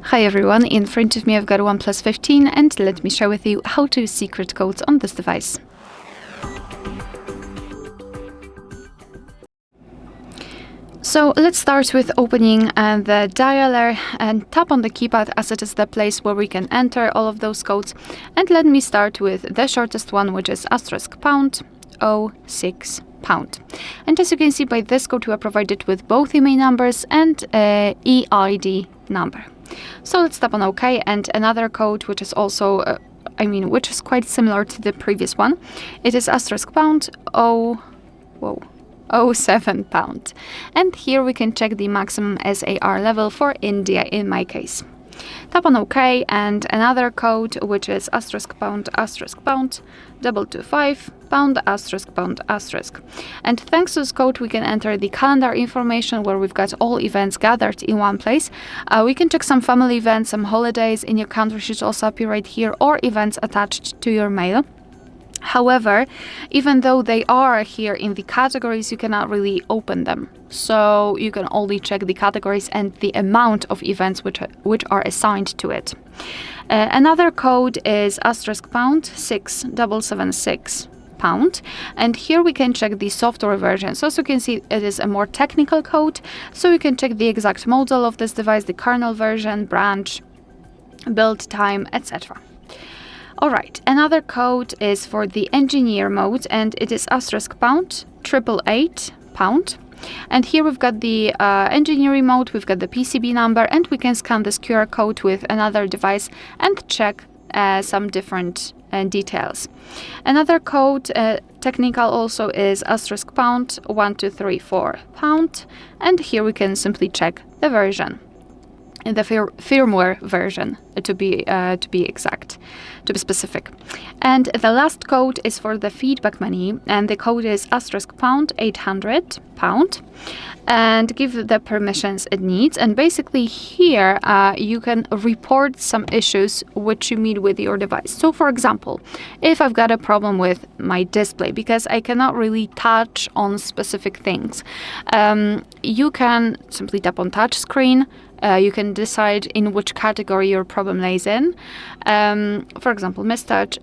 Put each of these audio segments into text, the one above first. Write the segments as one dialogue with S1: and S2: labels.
S1: Hi everyone, in front of me I've got OnePlus 15 and let me share with you how to use secret codes on this device. So let's start with opening the dialer and tap on the keypad as it is the place where we can enter all of those codes. And let me start with the shortest one, which is *#06#. And as you can see, by this code we are provided with both IMEI numbers and EID number. So let's tap on OK, and another code which is also which is quite similar to the previous one. It is *#07#. And here we can check the maximum SAR level for India in my case. Tap on OK, and another code which is *#225#*##. And thanks to this code we can enter the calendar information where we've got all events gathered in one place. We can check some family events, some holidays in your country should also appear right here, or events attached to your mail. However, even though they are here in the categories, you cannot really open them. So you can only check the categories and the amount of events which are assigned to it. Another code is *#6776#. And here we can check the software version. So as you can see, it is a more technical code. So you can check the exact model of this device, the kernel version, branch, build time, etc. Alright, another code is for the engineer mode, and it is *#888#. And here we've got the engineering mode, we've got the PCB number, and we can scan this QR code with another device and check some different details. Another code, technical also, is *#1234#. And here we can simply check the version. In the firmware version, to be exact, to be specific. And the last code is for the feedback menu, and the code is *#800#, and give the permissions it needs. And basically here you can report some issues which you meet with your device. So for example, if I've got a problem with my display because I cannot really touch on specific things, you can simply tap on touch screen. You can decide in which category your problem lays in. For example, mistouch.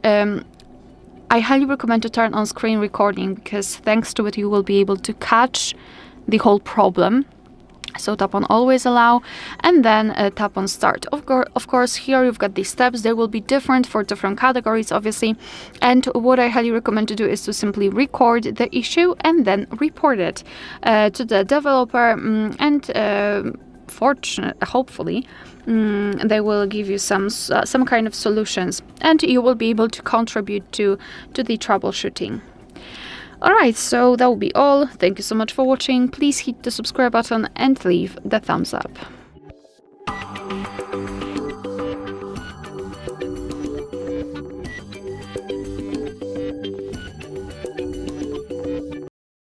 S1: I highly recommend to turn on screen recording because thanks to it you will be able to catch the whole problem. So tap on always allow and then tap on start. Of course, here you've got these steps. They will be different for different categories, obviously. And what I highly recommend to do is to simply record the issue and then report it to the developer hopefully they will give you some kind of solutions, and you will be able to contribute to the troubleshooting. Alright, so that will be all. Thank you so much for watching. Please hit the subscribe button and leave the thumbs up.